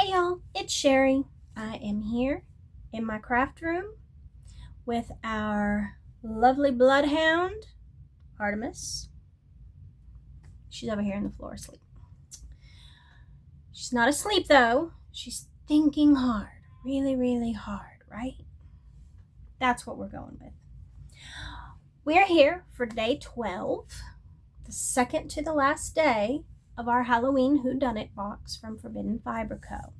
Hey y'all, it's Sherry. I am here in my craft room with our lovely bloodhound, Artemis. She's over here on the floor asleep. She's not asleep though. She's thinking hard, really hard, right? That's what we're going with. We're here for day 12, the second to the last day of our Halloween Whodunnit box from Forbidden Fiber Co.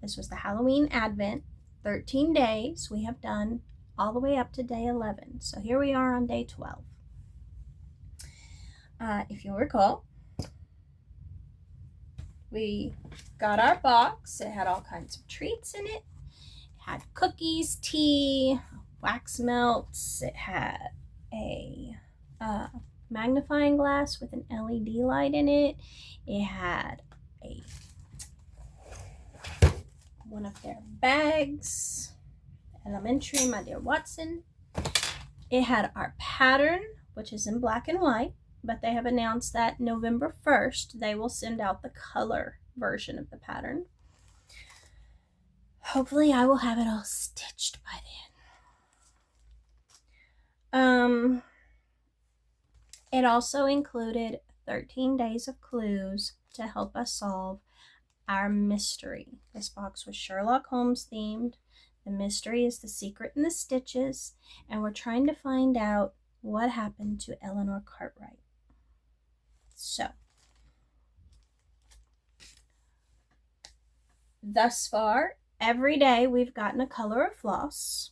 This was the Halloween Advent, 13 days we have done all the way up to day 11. So here we are on day 12. If you'll recall, we got our box. It had all kinds of treats in it. It had cookies, tea, wax melts. It had a magnifying glass with an LED light in it. It had one of their bags, Elementary, My Dear Watson. It had our pattern, which is in black and white, but they have announced that November 1st, they will send out the color version of the pattern. Hopefully I will have it all stitched by then. It also included 13 days of clues to help us solve our mystery. This box was Sherlock Holmes themed. The mystery is the secret in the stitches, and we're trying to find out what happened to Eleanor Cartwright. So, thus far, every day we've gotten a color of floss,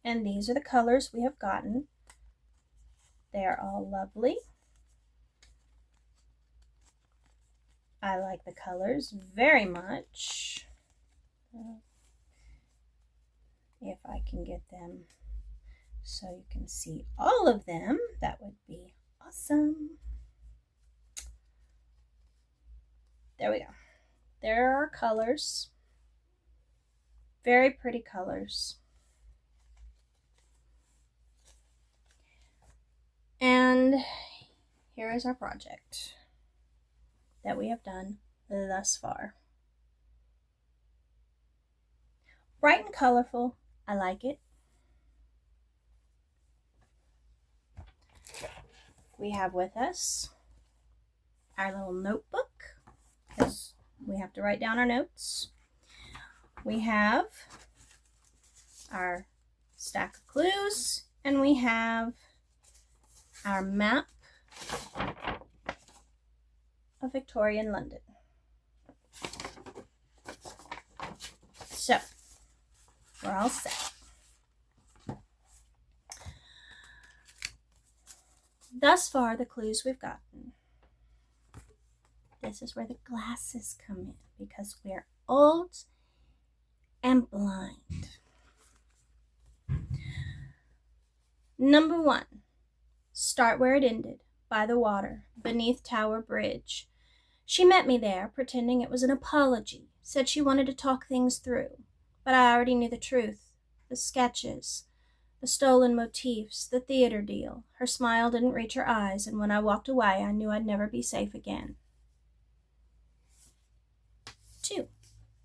and these are the colors we have gotten. They are all lovely. I like the colors very much. If I can get them so you can see all of them, that would be awesome. There we go. There are colors. Very pretty colors. And here is our project that we have done thus far. Bright and colorful. I like it. We have with us our little notebook, because we have to write down our notes. We have our stack of clues, and we have our map of Victorian London. So, we're all set. Thus far, the clues we've gotten. This is where the glasses come in, because we're old and blind. Number 1, start where it ended, by the water, beneath Tower Bridge. She met me there, pretending it was an apology, said she wanted to talk things through, but I already knew the truth. The sketches, the stolen motifs, the theater deal. Her smile didn't reach her eyes, and when I walked away, I knew I'd never be safe again. 2.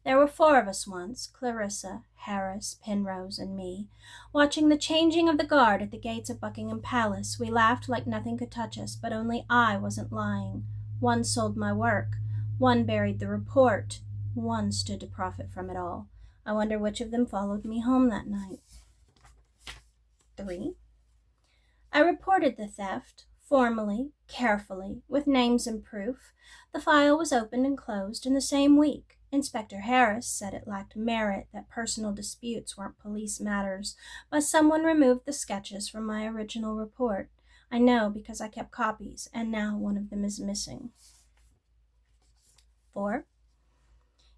There were 4 of us once, Clarissa, Harris, Penrose, and me, watching the changing of the guard at the gates of Buckingham Palace. We laughed like nothing could touch us, but only I wasn't lying. 1 sold my work. 1 buried the report. 1 stood to profit from it all. I wonder which of them followed me home that night. 3. I reported the theft, formally, carefully, with names and proof. The file was opened and closed in the same week. Inspector Harris said it lacked merit, that personal disputes weren't police matters, but someone removed the sketches from my original report. I know because I kept copies, and now 1 of them is missing. 4.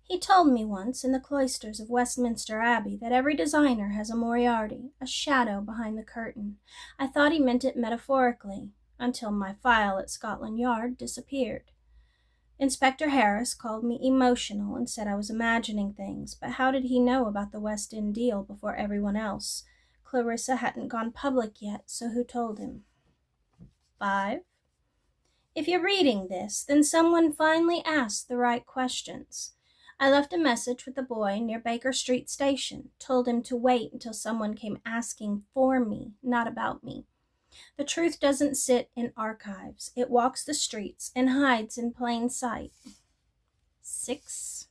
He told me once in the cloisters of Westminster Abbey that every designer has a Moriarty, a shadow behind the curtain. I thought he meant it metaphorically, until my file at Scotland Yard disappeared. Inspector Harris called me emotional and said I was imagining things, but how did he know about the West End deal before everyone else? Clarissa hadn't gone public yet, so who told him? 5. If you're reading this, then someone finally asked the right questions. I left a message with the boy near Baker Street Station, told him to wait until someone came asking for me, not about me. The truth doesn't sit in archives. It walks the streets and hides in plain sight. 6.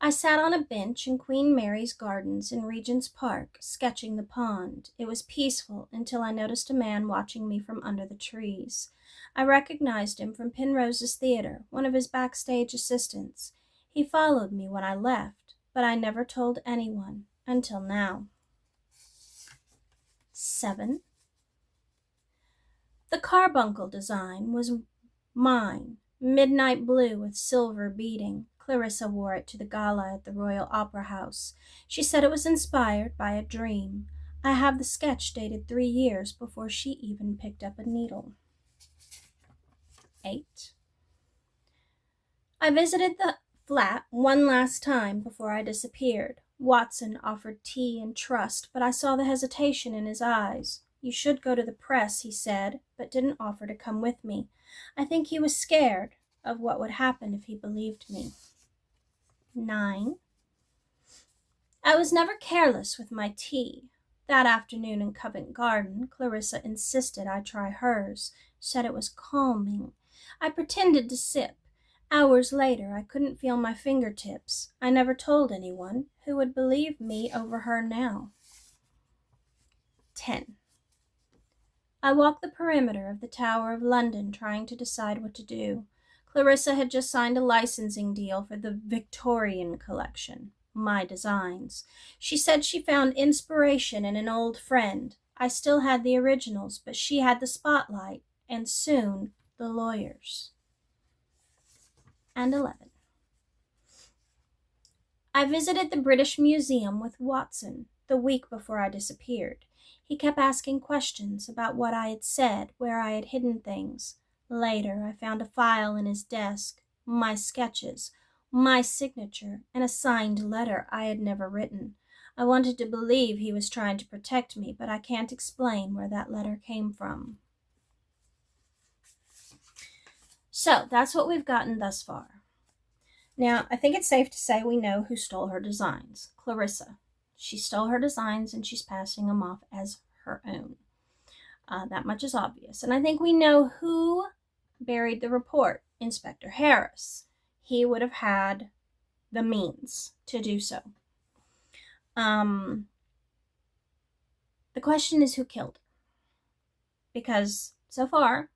I sat on a bench in Queen Mary's Gardens in Regent's Park, sketching the pond. It was peaceful until I noticed a man watching me from under the trees. I recognized him from Penrose's theater, one of his backstage assistants. He followed me when I left, but I never told anyone until now. 7. The carbuncle design was mine, midnight blue with silver beading. Clarissa wore it to the gala at the Royal Opera House. She said it was inspired by a dream. I have the sketch dated 3 years before she even picked up a needle. 8. I visited the flat one last time before I disappeared. Watson offered tea and trust, but I saw the hesitation in his eyes. You should go to the press, he said, but didn't offer to come with me. I think he was scared of what would happen if he believed me. 9. I was never careless with my tea. That afternoon in Covent Garden, Clarissa insisted I try hers, said it was calming. I pretended to sip. Hours later, I couldn't feel my fingertips. I never told anyone. Who would believe me over her now? 10. I walked the perimeter of the Tower of London trying to decide what to do. Clarissa had just signed a licensing deal for the Victorian collection, my designs. She said she found inspiration in an old friend. I still had the originals, but she had the spotlight, and soon the lawyers. And 11. I visited the British Museum with Watson the week before I disappeared. He kept asking questions about what I had said, where I had hidden things. Later, I found a file in his desk, my sketches, my signature, and a signed letter I had never written. I wanted to believe he was trying to protect me, but I can't explain where that letter came from. So, that's what we've gotten thus far. Now, I think it's safe to say we know who stole her designs. Clarissa. She stole her designs and she's passing them off as her own. That much is obvious. And I think we know who buried the report. Inspector Harris. He would have had the means to do so. The question is who killed her. Because so far,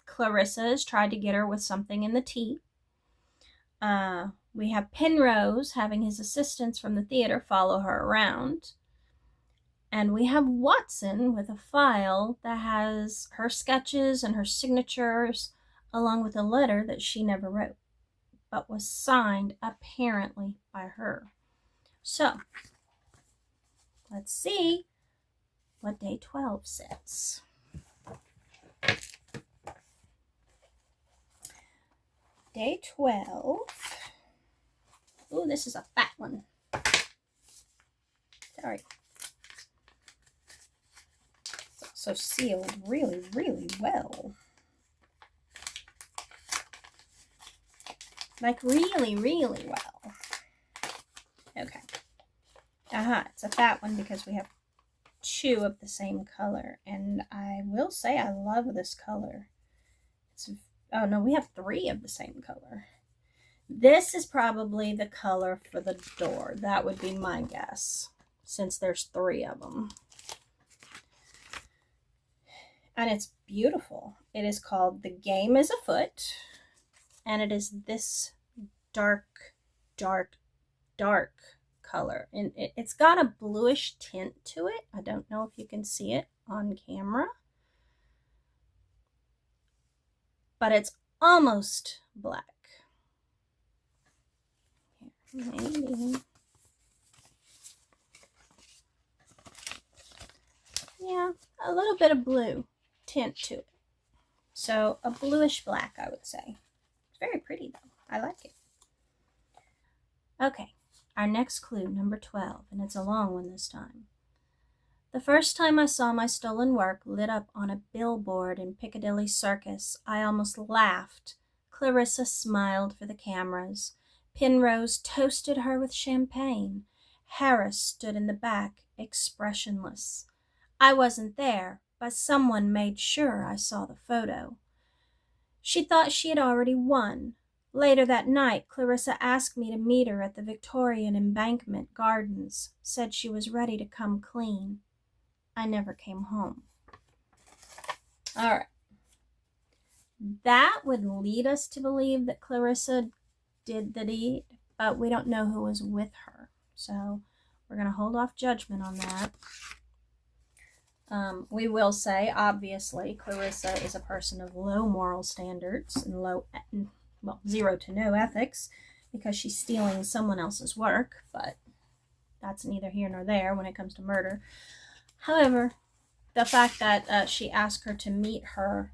Clarissa has tried to get her with something in the tea. We have Penrose having his assistants from the theater follow her around. And we have Watson with a file that has her sketches and her signatures, along with a letter that she never wrote, but was signed apparently by her. So, let's see what day 12 says. Day 12. Ooh, this is a fat one. Sorry. It's also sealed really, really well. Like really, really well. Okay. It's a fat one because we have 2 of the same color. And I will say I love this color. Oh no, we have 3 of the same color. This is probably the color for the door. That would be my guess, since there's 3 of them. And it's beautiful. It is called The Game is Afoot, and it is this dark, dark, dark color. And it's got a bluish tint to it. I don't know if you can see it on camera, but it's almost black. Here, maybe. Yeah, a little bit of blue tint to it. So a bluish black, I would say. It's very pretty though. I like it. Okay, our next clue, number 12, and it's a long one this time. The first time I saw my stolen work lit up on a billboard in Piccadilly Circus, I almost laughed. Clarissa smiled for the cameras. Penrose toasted her with champagne. Harris stood in the back, expressionless. I wasn't there, but someone made sure I saw the photo. She thought she had already won. Later that night, Clarissa asked me to meet her at the Victorian Embankment Gardens, said she was ready to come clean. I never came home. All right. That would lead us to believe that Clarissa did the deed, but we don't know who was with her. So we're going to hold off judgment on that. We will say, obviously, Clarissa is a person of low moral standards and zero to no ethics, because she's stealing someone else's work, but that's neither here nor there when it comes to murder. However, the fact that she asked her to meet her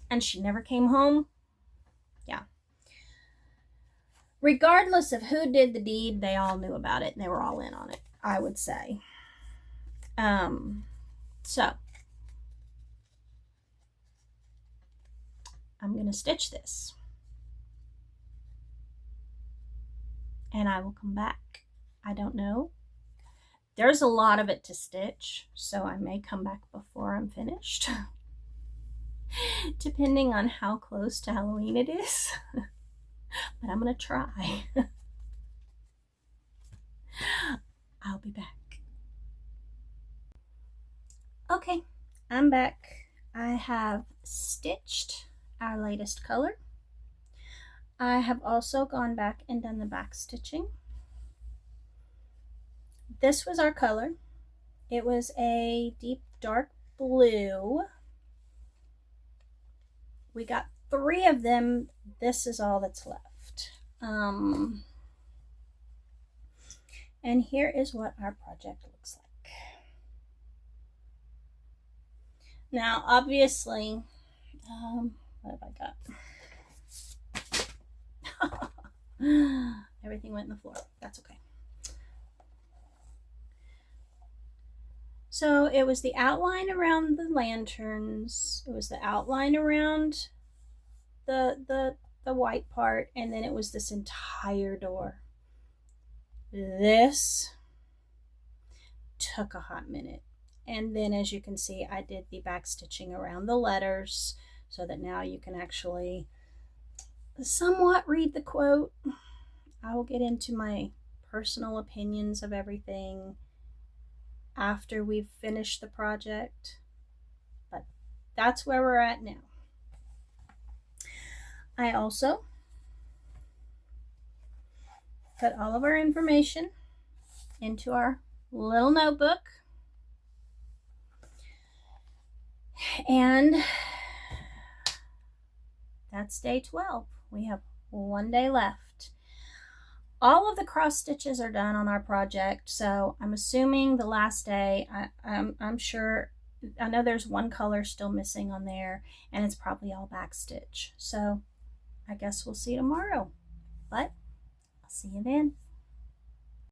and she never came home, yeah. Regardless of who did the deed, they all knew about it and they were all in on it, I would say. So I'm going to stitch this and I will come back. I don't know. There's a lot of it to stitch, so I may come back before I'm finished, depending on how close to Halloween it is. But I'm going to try. I'll be back. Okay, I'm back. I have stitched our latest color. I have also gone back and done the back stitching. This was our color. It was a deep dark blue. We got 3 of them. This is all that's left. And here is what our project looks like. Now, obviously, what have I got? Everything went in the floor. That's okay. So it was the outline around the lanterns. It was the outline around the white part, and then it was this entire door. This took a hot minute. And then, as you can see, I did the back stitching around the letters so that now you can actually somewhat read the quote. I will get into my personal opinions of everything after we've finished the project, but that's where we're at now. I also put all of our information into our little notebook, and that's day 12. We have 1 day left. All of the cross stitches are done on our project, so I'm assuming the last day, I'm sure, I know there's one color still missing on there, and it's probably all back stitch. So I guess we'll see tomorrow, but I'll see you then.